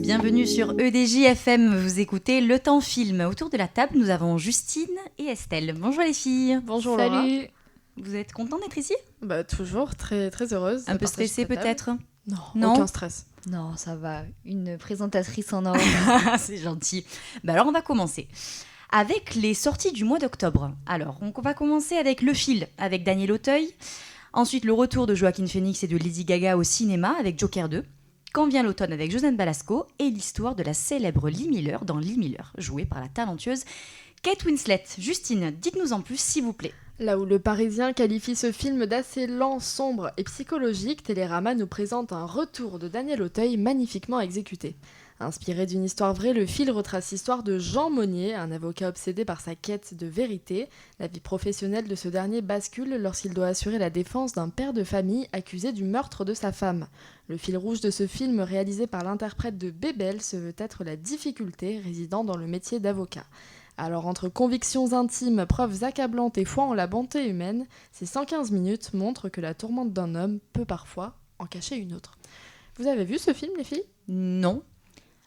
Bienvenue sur EDJ FM, vous écoutez Le Temps Film. Autour de la table, nous avons Justine et Estelle. Bonjour les filles. Bonjour Laura. Salut. Vous êtes contents d'être ici ? Bah toujours, très, très heureuse. Un peu stressée peut-être ? Non, aucun stress. Non, ça va. Une présentatrice en or. C'est gentil. Bah alors on va commencer avec les sorties du mois d'octobre. Alors on va commencer avec Le Fil avec Daniel Auteuil. Ensuite le retour de Joaquin Phoenix et de Lady Gaga au cinéma avec Joker 2. Quand vient l'automne avec Josiane Balasco et l'histoire de la célèbre Lee Miller dans Lee Miller, jouée par la talentueuse Kate Winslet. Justine, dites-nous en plus s'il vous plaît. Là où le Parisien qualifie ce film d'assez lent, sombre et psychologique, Télérama nous présente un retour de Daniel Auteuil magnifiquement exécuté. Inspiré d'une histoire vraie, Le Fil retrace l'histoire de Jean Monnier, un avocat obsédé par sa quête de vérité. La vie professionnelle de ce dernier bascule lorsqu'il doit assurer la défense d'un père de famille accusé du meurtre de sa femme. Le fil rouge de ce film, réalisé par l'interprète de Bébel, se veut être la difficulté résidant dans le métier d'avocat. Alors entre convictions intimes, preuves accablantes et foi en la bonté humaine, ces 115 minutes montrent que la tourmente d'un homme peut parfois en cacher une autre. Vous avez vu ce film, les filles ? Non.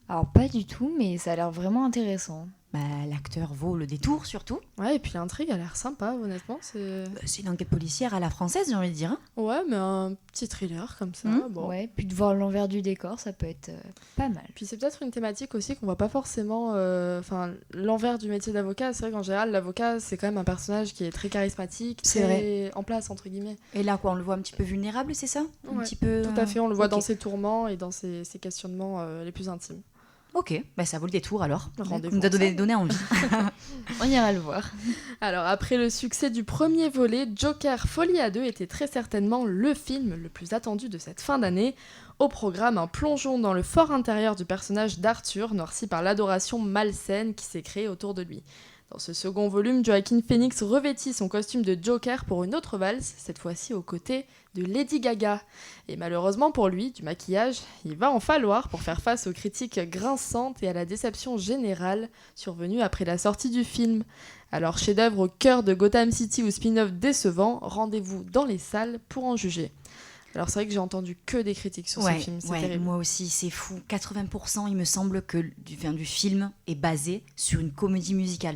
Alors pas du tout, mais ça a l'air vraiment intéressant. Bah, l'acteur vaut le détour surtout. Ouais, et puis l'intrigue a l'air sympa, honnêtement. C'est une enquête policière à la française, j'ai envie de dire. Ouais, mais un petit thriller comme ça. Bon. Ouais, puis de voir l'envers du décor, ça peut être pas mal. Puis c'est peut-être une thématique aussi qu'on voit pas forcément. Enfin, l'envers du métier d'avocat, c'est vrai qu'en général, l'avocat, c'est quand même un personnage qui est très charismatique, C'est très en place, entre guillemets. Et là, quoi, on le voit un petit peu vulnérable, c'est ça ? Un Ouais, petit peu, tout à fait, on le voit ok. dans ses tourments et dans ses questionnements les plus intimes. Ok, bah ça vaut le détour alors. Rendez-vous Vous nous a donné envie. On ira le voir. Alors, après le succès du premier volet, Joker Folie à deux était très certainement le film le plus attendu de cette fin d'année. Au programme, un plongeon dans le fort intérieur du personnage d'Arthur, noirci par l'adoration malsaine qui s'est créée autour de lui. Dans ce second volume, Joaquin Phoenix revêtit son costume de Joker pour une autre valse, cette fois-ci aux côtés de Lady Gaga. Et malheureusement pour lui, du maquillage, il va en falloir pour faire face aux critiques grinçantes et à la déception générale survenue après la sortie du film. Alors, chef-d'œuvre au cœur de Gotham City ou spin-off décevant, rendez-vous dans les salles pour en juger. Alors c'est vrai que j'ai entendu que des critiques sur ce film, c'est terrible. Moi aussi, c'est fou. 80%, il me semble que du film est basé sur une comédie musicale.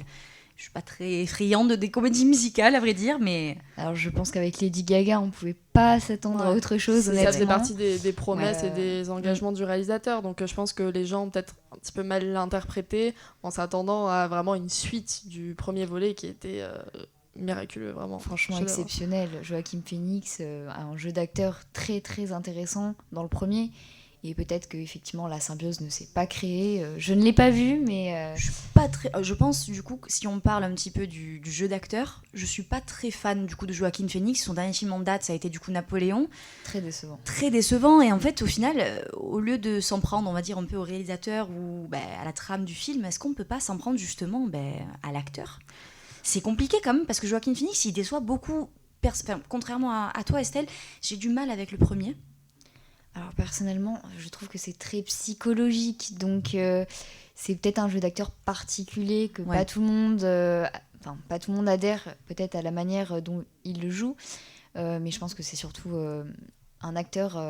Je suis pas très friande des comédies musicales, à vrai dire, mais... Alors je pense qu'avec Lady Gaga, on pouvait pas s'attendre à autre chose, Ça honnêtement. faisait partie des promesses Ouais. et des engagements du réalisateur, donc je pense que les gens ont peut-être un petit peu mal l'interprété en s'attendant à vraiment une suite du premier volet qui était... miraculeux, vraiment. Franchement Chef-d'œuvre. exceptionnel. Joaquin Phoenix a un jeu d'acteur très très intéressant dans le premier. Et peut-être qu'effectivement la symbiose ne s'est pas créée. Je ne l'ai pas vu, mais... Je pense, du coup, que si on parle un petit peu du jeu d'acteur, je suis pas très fan, du coup, de Joaquin Phoenix. Son dernier film en date, ça a été, du coup, Napoléon. Très décevant. Très décevant, et en fait, au final, au lieu de s'en prendre, on va dire, un peu au réalisateur ou à la trame du film, est-ce qu'on peut pas s'en prendre, justement, à l'acteur ? C'est compliqué, quand même, parce que Joaquin Phoenix, il déçoit beaucoup... contrairement à toi, Estelle, j'ai du mal avec le premier. Alors personnellement, je trouve que c'est très psychologique, donc c'est peut-être un jeu d'acteur particulier que Ouais. pas tout le monde adhère peut-être à la manière dont il le joue, mais je pense que c'est surtout un acteur,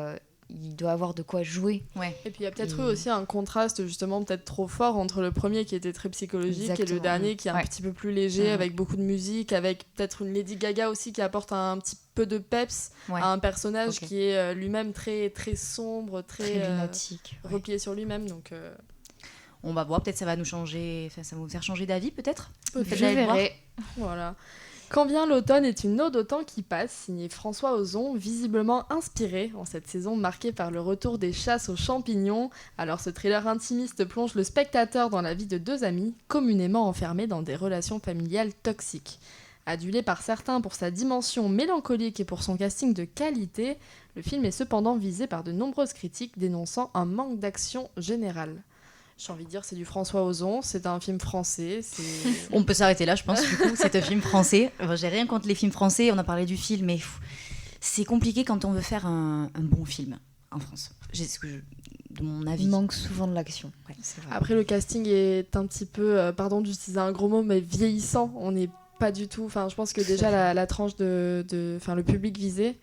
il doit avoir de quoi jouer. Ouais. Et puis il y a peut-être eu aussi un contraste justement peut-être trop fort entre le premier qui était très psychologique et le Exactement. dernier qui est un Ouais. petit peu plus léger, avec beaucoup de musique, avec peut-être une Lady Gaga aussi qui apporte un petit peu de peps à un personnage qui est lui-même très, très sombre, Très lunatique. Ouais. replié sur lui-même. Donc, On va voir, peut-être ça va nous changer, ça va vous faire changer d'avis, peut-être. peut-être. Je verrai. Voilà. Quand vient l'automne est une ode au temps qui passe, signé François Ozon, visiblement inspiré en cette saison marquée par le retour des chasses aux champignons. Alors ce thriller intimiste plonge le spectateur dans la vie de deux amis, communément enfermés dans des relations familiales toxiques. Adulé par certains pour sa dimension mélancolique et pour son casting de qualité, le film est cependant visé par de nombreuses critiques dénonçant un manque d'action générale. J'ai envie de dire, c'est du François Ozon, c'est un film français, On peut s'arrêter là, je pense, du coup, c'est un film français. J'ai rien contre les films français, on a parlé du film, mais c'est compliqué quand on veut faire un bon film en France. De mon avis. Il manque souvent de l'action. Ouais. C'est vrai. Après, le casting est un petit peu, pardon d'utiliser un gros mot, mais vieillissant. On n'est Pas du tout. Enfin, je pense que déjà la tranche le public visé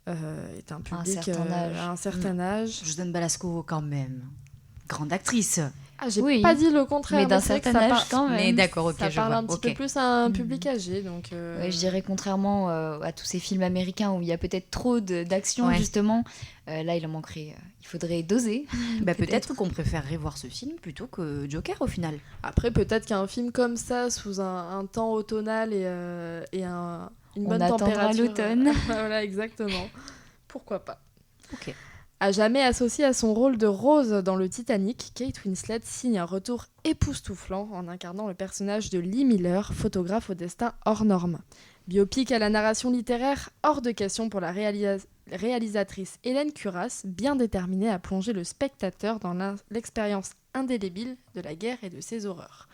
est un public à un certain âge. Josiane Balasco, quand même. Grande actrice. Ah, j'ai pas dit le contraire. Mais d'un certain âge quand même. Mais d'accord, ok, ça je parle vois. un petit peu plus à un public âgé. Donc, Ouais, je dirais contrairement à tous ces films américains où il y a peut-être trop d'action, justement. Là, il en manquerait. Il faudrait doser. Peut-être qu'on préférerait voir ce film plutôt que Joker au final. Après, peut-être qu'un film comme ça, sous un temps automnal et une bonne température. L'automne. Voilà, exactement. Pourquoi pas. Ok. À jamais associée à son rôle de Rose dans le Titanic, Kate Winslet signe un retour époustouflant en incarnant le personnage de Lee Miller, photographe au destin hors norme. Biopic à la narration littéraire, hors de question pour la réalisatrice Hélène Curas, bien déterminée à plonger le spectateur dans l'expérience indélébile de la guerre et de ses horreurs.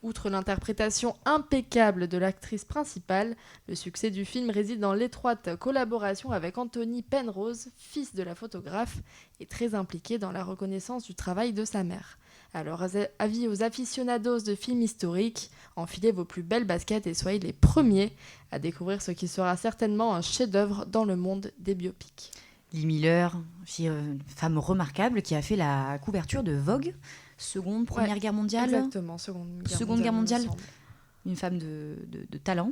Outre l'interprétation impeccable de l'actrice principale, le succès du film réside dans l'étroite collaboration avec Anthony Penrose, fils de la photographe, et très impliqué dans la reconnaissance du travail de sa mère. Alors, avis aux aficionados de films historiques, enfilez vos plus belles baskets et soyez les premiers à découvrir ce qui sera certainement un chef-d'œuvre dans le monde des biopics. Lee Miller, femme remarquable qui a fait la couverture de Vogue, Première Guerre mondiale. Exactement, Seconde Guerre mondiale. Une femme de talent.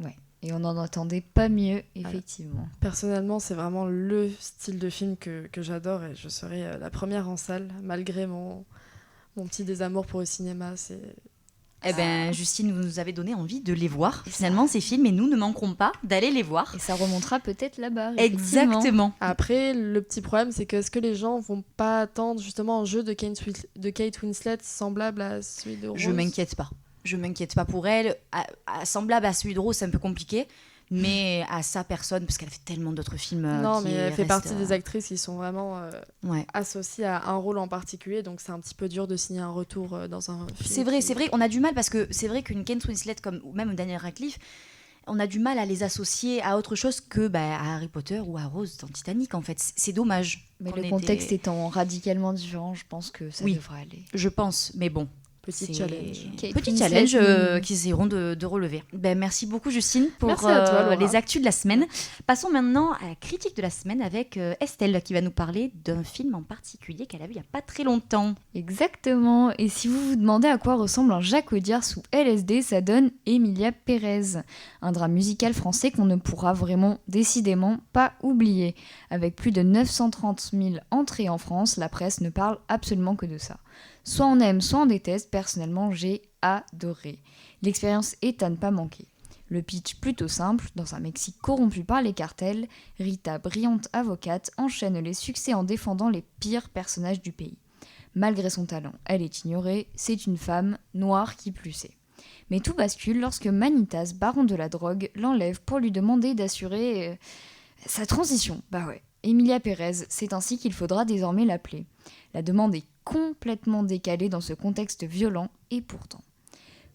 Ouais. Et on n'en entendait pas mieux, effectivement. Alors, personnellement, c'est vraiment le style de film que j'adore et je serai la première en salle, malgré mon petit désamour pour le cinéma. Justine, vous nous avez donné envie de les voir, finalement, ces films, et nous ne manquerons pas d'aller les voir. Et ça remontera peut-être là-bas. Exactement. Après, le petit problème, c'est que est-ce que les gens vont pas attendre justement un jeu de Kate Winslet semblable à celui de Rose ? Je m'inquiète pas pour elle. Semblable à celui de Rose, c'est un peu compliqué. Mais à sa personne, parce qu'elle fait tellement d'autres films. Non, mais elle fait partie des actrices qui sont vraiment ouais. associées à un rôle en particulier, donc c'est un petit peu dur de signer un retour dans un film. C'est vrai, on a du mal, parce que c'est vrai qu'une Kate Winslet, ou même Daniel Radcliffe, on a du mal à les associer à autre chose que à Harry Potter ou à Rose dans Titanic, en fait. C'est dommage. Mais le contexte étant radicalement différent, je pense que ça devrait aller. Je pense, mais bon. Petit challenge qu'ils essaieront de relever. Merci beaucoup Justine pour Merci à toi, les actus de la semaine. Passons maintenant à la critique de la semaine avec Estelle qui va nous parler d'un film en particulier qu'elle a vu il n'y a pas très longtemps. Exactement, et si vous vous demandez à quoi ressemble un Jacques Audiard sous LSD, ça donne Emilia Pérez, un drame musical français qu'on ne pourra vraiment décidément pas oublier. Avec plus de 930 000 entrées en France, la presse ne parle absolument que de ça. Soit on aime, soit on déteste, personnellement j'ai adoré. L'expérience est à ne pas manquer. Le pitch plutôt simple, dans un Mexique corrompu par les cartels, Rita, brillante avocate, enchaîne les succès en défendant les pires personnages du pays. Malgré son talent, elle est ignorée, c'est une femme noire qui plus est. Mais tout bascule lorsque Manitas, baron de la drogue, l'enlève pour lui demander d'assurer sa transition. Emilia Pérez, c'est ainsi qu'il faudra désormais l'appeler. La demande est complètement décalée dans ce contexte violent, et pourtant.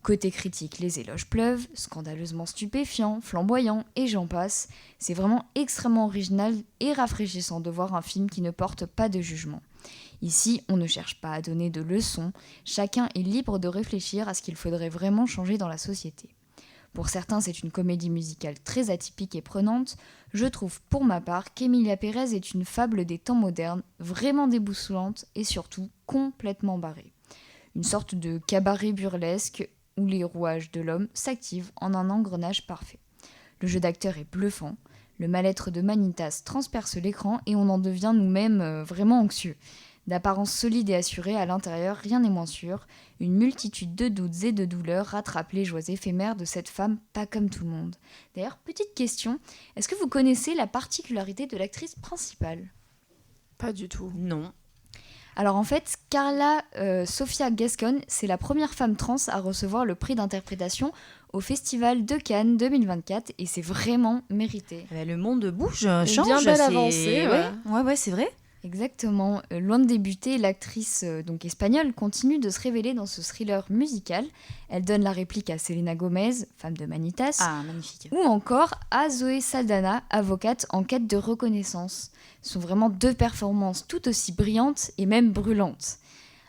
Côté critique, les éloges pleuvent, scandaleusement stupéfiants, flamboyants, et j'en passe. C'est vraiment extrêmement original et rafraîchissant de voir un film qui ne porte pas de jugement. Ici, on ne cherche pas à donner de leçons, chacun est libre de réfléchir à ce qu'il faudrait vraiment changer dans la société. Pour certains, c'est une comédie musicale très atypique et prenante. Je trouve pour ma part qu'Emilia Pérez est une fable des temps modernes, vraiment déboussolante et surtout complètement barrée. Une sorte de cabaret burlesque où les rouages de l'homme s'activent en un engrenage parfait. Le jeu d'acteur est bluffant, le mal-être de Manitas transperce l'écran et on en devient nous-mêmes vraiment anxieux. D'apparence solide et assurée, à l'intérieur, rien n'est moins sûr. Une multitude de doutes et de douleurs rattrape les joies éphémères de cette femme pas comme tout le monde. D'ailleurs, petite question, est-ce que vous connaissez la particularité de l'actrice principale ? Pas du tout. Non. Alors en fait, Carla Sofia Gascon, c'est la première femme trans à recevoir le prix d'interprétation au Festival de Cannes 2024 et c'est vraiment mérité. Le monde bouge, change. Bien belle avancée. Ouais, c'est vrai. Exactement. Loin de débuter, l'actrice donc espagnole continue de se révéler dans ce thriller musical. Elle donne la réplique à Selena Gomez, femme de Manitas, magnifique. Ou encore à Zoé Saldana, avocate en quête de reconnaissance. Ce sont vraiment deux performances tout aussi brillantes et même brûlantes.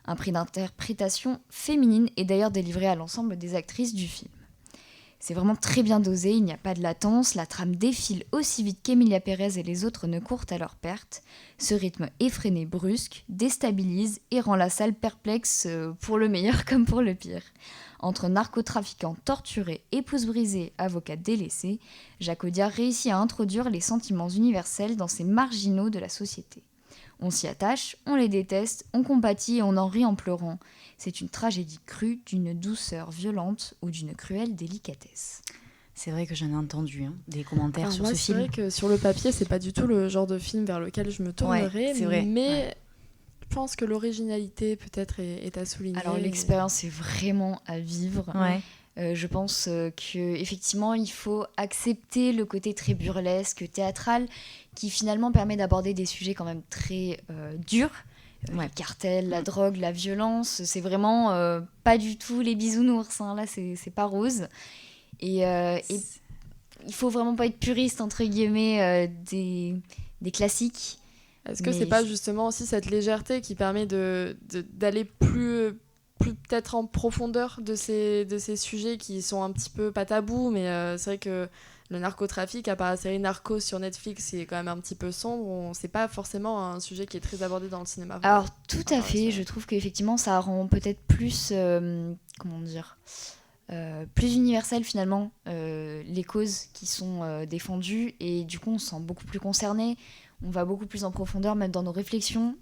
Un prix d'interprétation féminine est d'ailleurs délivré à l'ensemble des actrices du film. C'est vraiment très bien dosé, il n'y a pas de latence, la trame défile aussi vite qu'Emilia Pérez et les autres ne courent à leur perte. Ce rythme effréné, brusque, déstabilise et rend la salle perplexe pour le meilleur comme pour le pire. Entre narcotrafiquants torturés, épouses brisées, avocats délaissés, Jacques Audiard réussit à introduire les sentiments universels dans ces marginaux de la société. On s'y attache, on les déteste, on compatit et on en rit en pleurant. C'est une tragédie crue, d'une douceur violente ou d'une cruelle délicatesse. C'est vrai que j'en ai entendu des commentaires sur moi, ce film. C'est vrai que sur le papier, c'est pas du tout le genre de film vers lequel je me tournerais, c'est vrai. Mais je pense que l'originalité peut-être est à souligner. Alors l'expérience est vraiment à vivre. Ouais. Je pense qu'effectivement, il faut accepter le côté très burlesque, théâtral, qui finalement permet d'aborder des sujets quand même très durs. Les cartels, la drogue, la violence, c'est vraiment pas du tout les bisounours. Là, c'est pas rose. Et il faut vraiment pas être puriste, entre guillemets, des classiques. Est-ce que c'est pas justement aussi cette légèreté qui permet d'aller plus peut-être en profondeur de ces sujets qui sont un petit peu pas tabous, mais c'est vrai que le narcotrafic, à part la série Narcos sur Netflix, c'est quand même un petit peu sombre. C'est pas forcément un sujet qui est très abordé dans le cinéma. Alors tout à fait, je trouve qu'effectivement ça rend peut-être plus, plus universel finalement les causes qui sont défendues, et du coup on se sent beaucoup plus concerné, on va beaucoup plus en profondeur même dans nos réflexions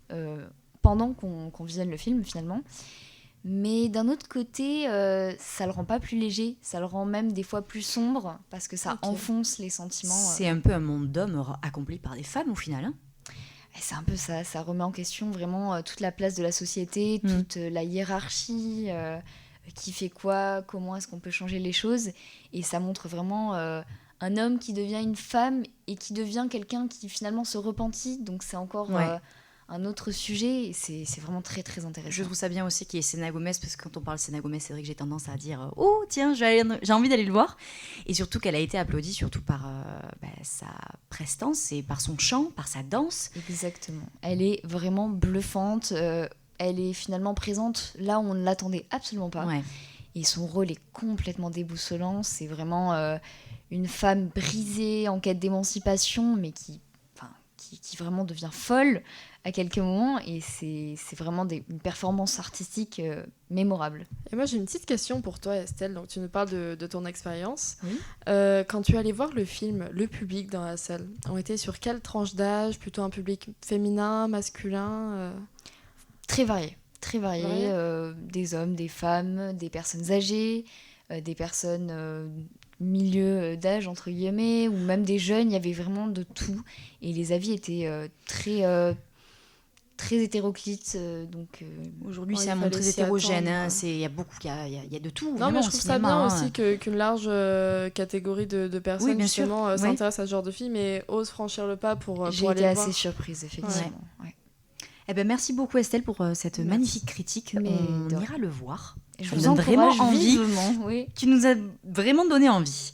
pendant qu'on visionne le film finalement. Mais d'un autre côté, ça le rend pas plus léger, ça le rend même des fois plus sombre, parce que ça enfonce les sentiments. C'est un peu un monde d'hommes accompli par des femmes au final. Et c'est un peu ça remet en question vraiment toute la place de la société, toute la hiérarchie, qui fait quoi, comment est-ce qu'on peut changer les choses. Et ça montre vraiment un homme qui devient une femme et qui devient quelqu'un qui finalement se repentit. Donc c'est encore... un autre sujet, et c'est vraiment très très intéressant. Je trouve ça bien aussi qu'il y ait Selena Gomez, parce que quand on parle de Selena Gomez, c'est vrai que j'ai tendance à dire oh tiens, j'ai envie d'aller le voir, et surtout qu'elle a été applaudie surtout par sa prestance et par son chant, par sa danse. Exactement, elle est vraiment bluffante, elle est finalement présente là où on ne l'attendait absolument pas, et son rôle est complètement déboussolant. C'est vraiment une femme brisée en quête d'émancipation, mais qui vraiment devient folle à quelques moments, et c'est vraiment une performance artistique mémorable. Et moi j'ai une petite question pour toi, Estelle. Donc tu nous parles de ton expérience. Oui. Quand tu es allée voir le film, le public dans la salle, on était sur quelle tranche d'âge? Plutôt un public féminin, masculin Très varié. Des hommes, des femmes, des personnes âgées, des personnes... milieu d'âge entre guillemets, ou même des jeunes. Il y avait vraiment de tout, et les avis étaient très hétéroclites, donc aujourd'hui c'est un monde très hétérogène, il y a de tout. Non, mais je trouve ça bien aussi qu'une large catégorie de personnes justement s'intéressent à ce genre de film et osent franchir le pas pour j'ai aller été voir. assez surprise effectivement. Eh ben, merci beaucoup Estelle pour cette magnifique critique. On ira le voir. Je vous encourage vraiment envie. Oui. Tu nous as vraiment donné envie.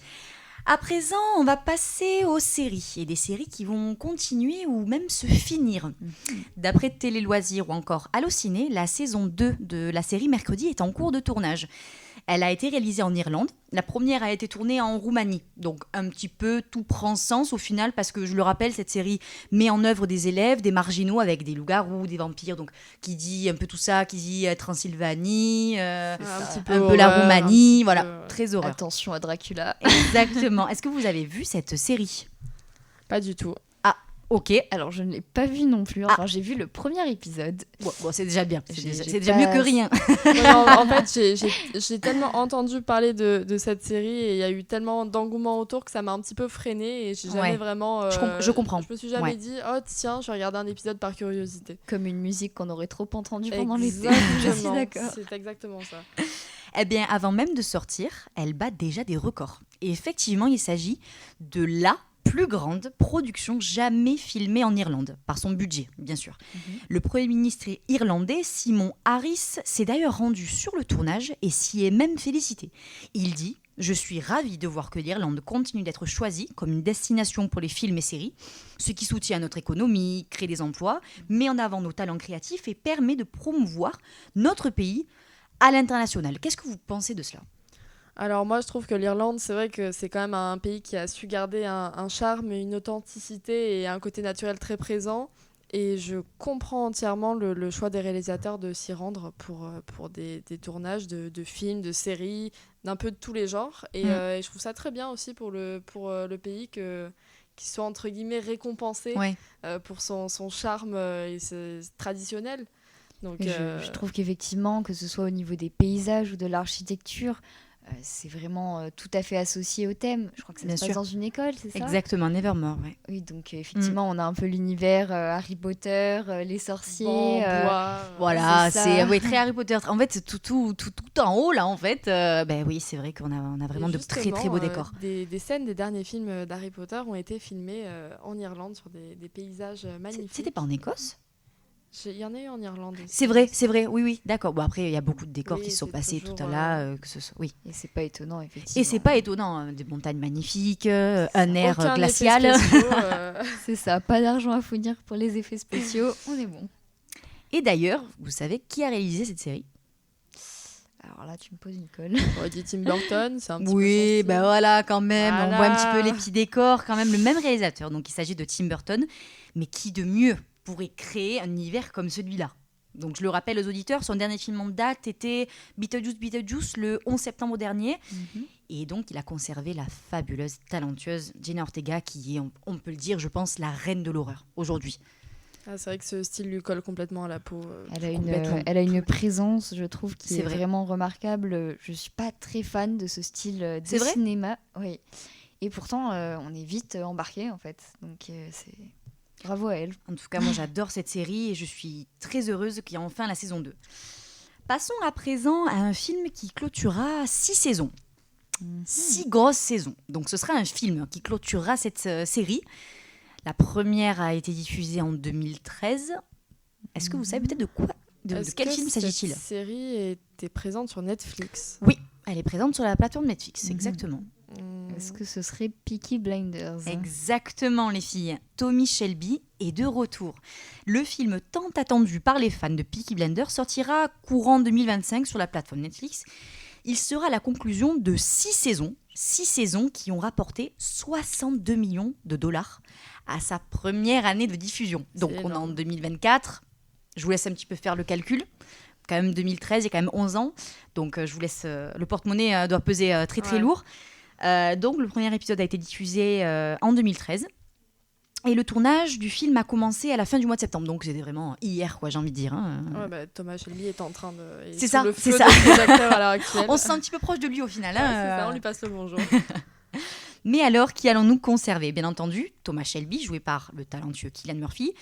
À présent, on va passer aux séries, et des séries qui vont continuer ou même se finir. D'après Télé Loisirs ou encore Allociné, la saison 2 de la série Mercredi est en cours de tournage. Elle a été réalisée en Irlande. La première a été tournée en Roumanie. Donc un petit peu tout prend sens au final, parce que je le rappelle, cette série met en œuvre des élèves, des marginaux avec des loups-garous, des vampires. Donc qui dit un peu tout ça, qui dit Transylvanie, un peu la Roumanie, voilà, très horreur. Attention à Dracula. Exactement. Est-ce que vous avez vu cette série? Pas du tout. Ok. Alors je ne l'ai pas vu non plus. Enfin, j'ai vu le premier épisode. Bon, c'est déjà bien. C'est déjà mieux que rien. En fait, j'ai tellement entendu parler de cette série, et il y a eu tellement d'engouement autour que ça m'a un petit peu freinée, et j'ai jamais vraiment... je comprends. Je me suis jamais dit, oh tiens, je vais regarder un épisode par curiosité. Comme une musique qu'on aurait trop entendue pendant l'été. Je suis d'accord. C'est exactement ça. Eh bien, avant même de sortir, elle bat déjà des records. Et effectivement, il s'agit de la plus grande production jamais filmée en Irlande, par son budget, bien sûr. Le Premier ministre irlandais, Simon Harris, s'est d'ailleurs rendu sur le tournage et s'y est même félicité. Il dit « Je suis ravi de voir que l'Irlande continue d'être choisie comme une destination pour les films et séries, ce qui soutient notre économie, crée des emplois, met en avant nos talents créatifs et permet de promouvoir notre pays à l'international. » Qu'est-ce que vous pensez de cela ? Alors moi je trouve que l'Irlande, c'est vrai que c'est quand même un pays qui a su garder un charme, une authenticité et un côté naturel très présent. Et je comprends entièrement le choix des réalisateurs de s'y rendre pour des tournages de films, de séries, d'un peu de tous les genres. Et je trouve ça très bien aussi pour le pays qu'il soit entre guillemets récompensé Ouais. pour son charme traditionnel. Donc, Et je trouve qu'effectivement, que ce soit au niveau des paysages ou de l'architecture, c'est vraiment tout à fait associé au thème. Je crois que ça Bien se passe sûr. dans une école, c'est ça? Exactement, Nevermore, ouais. Oui, donc effectivement, on a un peu l'univers Harry Potter, les sorciers. bois, Voilà, c'est ça. c'est ouais, très Harry Potter. En fait, c'est tout en haut, là, en fait. Ben oui, c'est vrai qu'on a vraiment et de très, très beaux décors. Des scènes des derniers films d'Harry Potter ont été filmées en Irlande sur des paysages magnifiques. C'était pas en Écosse? Il y en a eu en Irlande aussi. C'est vrai, oui, d'accord. Bon, après, il y a beaucoup de décors Oui, qui sont c'est passés toujours, tout à l'heure, que ce soit... Oui. Et c'est pas étonnant, effectivement. Et c'est pas étonnant, hein, des montagnes magnifiques, un air Aucun glacial. effet spéciaux, C'est ça, pas d'argent à fournir pour les effets spéciaux, on est bon. Et d'ailleurs, vous savez qui a réalisé cette série? Alors là, tu me poses une colle. On aurait dit Tim Burton, c'est un petit peu son Oui, style. bah voilà, quand même. On Voilà. voit un petit peu les petits décors, quand même. Le même réalisateur, donc il s'agit de Tim Burton. Mais qui de mieux pourrait créer un univers comme celui-là? Donc je le rappelle aux auditeurs, son dernier film en date était Beetlejuice le 11 septembre dernier. Et donc il a conservé la fabuleuse, talentueuse Jenna Ortega, qui est, on peut le dire, je pense, la reine de l'horreur aujourd'hui. Ah, c'est vrai que ce style lui colle complètement à la peau. Complètement. Elle a une présence, je trouve, qui C'est est vrai. vraiment remarquable. Je suis pas très fan de ce style de C'est vrai cinéma. Oui. Et pourtant, on est vite embarqué, en fait. Donc c'est... Bravo à elle. En tout cas, moi j'adore cette série et je suis très heureuse qu'il y ait enfin la saison 2. Passons à présent à un film qui clôturera 6 saisons. 6 grosses saisons. Donc ce sera un film qui clôturera cette série. La première a été diffusée en 2013. Est-ce que vous savez peut-être de quoi de quel film s'agit-il? Cette série était présente sur Netflix. Oui, elle est présente sur la plateforme Netflix, exactement. Est-ce que ce serait Peaky Blinders? Exactement, les filles. Tommy Shelby est de retour. Le film tant attendu par les fans de Peaky Blinders sortira courant 2025 sur la plateforme Netflix. Il sera la conclusion de 6 saisons qui ont rapporté 62 millions de dollars à sa première année de diffusion. Donc C'est on est en énorme. 2024. Je vous laisse un petit peu faire le calcul. Quand même 2013, il y a quand même 11 ans. Donc je vous laisse... le porte-monnaie doit peser très très Ouais. lourd. Donc le premier épisode a été diffusé en 2013. Et le tournage du film a commencé à la fin du mois de septembre. Donc c'était vraiment hier, quoi, j'ai envie de dire. Hein. Ouais, bah, Thomas Shelby est en train de... est C'est sous ça, le c'est feu ça. de ses acteurs à l'heure actuelle. On se sent un petit peu proche de lui au final. Ouais, Hein. c'est ça, on lui passe le bonjour. Mais alors, qui allons-nous conserver? Bien entendu, Thomas Shelby, joué par le talentueux Cillian Murphy.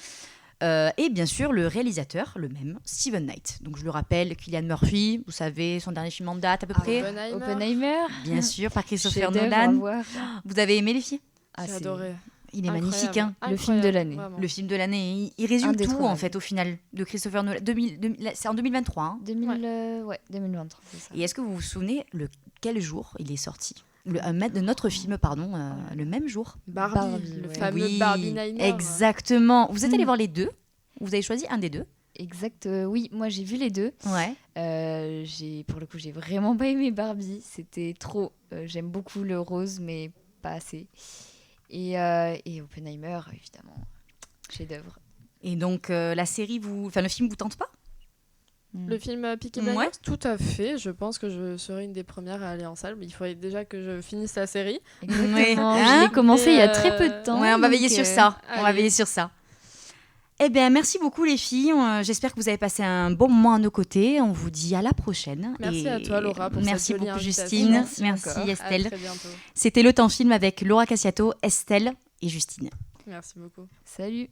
Et bien sûr, le réalisateur, le même, Steven Knight. Donc je le rappelle, Cillian Murphy, vous savez, son dernier film en date à peu près. Oppenheimer. Bien sûr, par Christopher Chef-d'œuvre à Nolan. voir. Vous avez aimé les filles? Ah, J'ai c'est adoré. Il est Incroyable. magnifique, hein. Le film de Incroyable, l'année. vraiment. Le film de l'année. Il résume tout, en Indétrônable. fait, au final, de Christopher Nolan. C'est en 2023. Hein. 2023, c'est ça. Et est-ce que vous vous souvenez quel jour il est sorti de notre film, pardon, le même jour. Barbie, le ouais. fameux Oui, Barbie Niner. exactement. Vous êtes allé Mm. voir les deux? Vous avez choisi un des deux? Exact, oui, moi j'ai vu les deux. Ouais. Pour le coup, j'ai vraiment pas aimé Barbie. C'était trop. J'aime beaucoup le rose, mais pas assez. Et Oppenheimer, évidemment, chef-d'œuvre. Et donc la série, le film vous tente pas? Le film Peaky Ouais. Blinders, tout à fait. Je pense que je serai une des premières à aller en salle. Mais il faudrait déjà que je finisse la série. Exactement. Ouais. Je Hein l'ai commencé il y a très peu de Ouais, temps. Ouais, on va donc, veiller sur ça. On va allez. veiller sur ça. Eh bien, merci beaucoup les filles. J'espère que vous avez passé un bon moment à nos côtés. On vous dit à la prochaine. Merci à toi, Laura, pour merci cette jolie beaucoup, invitation. Justine. Merci Merci, encore. À Estelle. très bientôt. C'était Le Temps Film avec Laura Cassiato, Estelle et Justine. Merci beaucoup. Salut.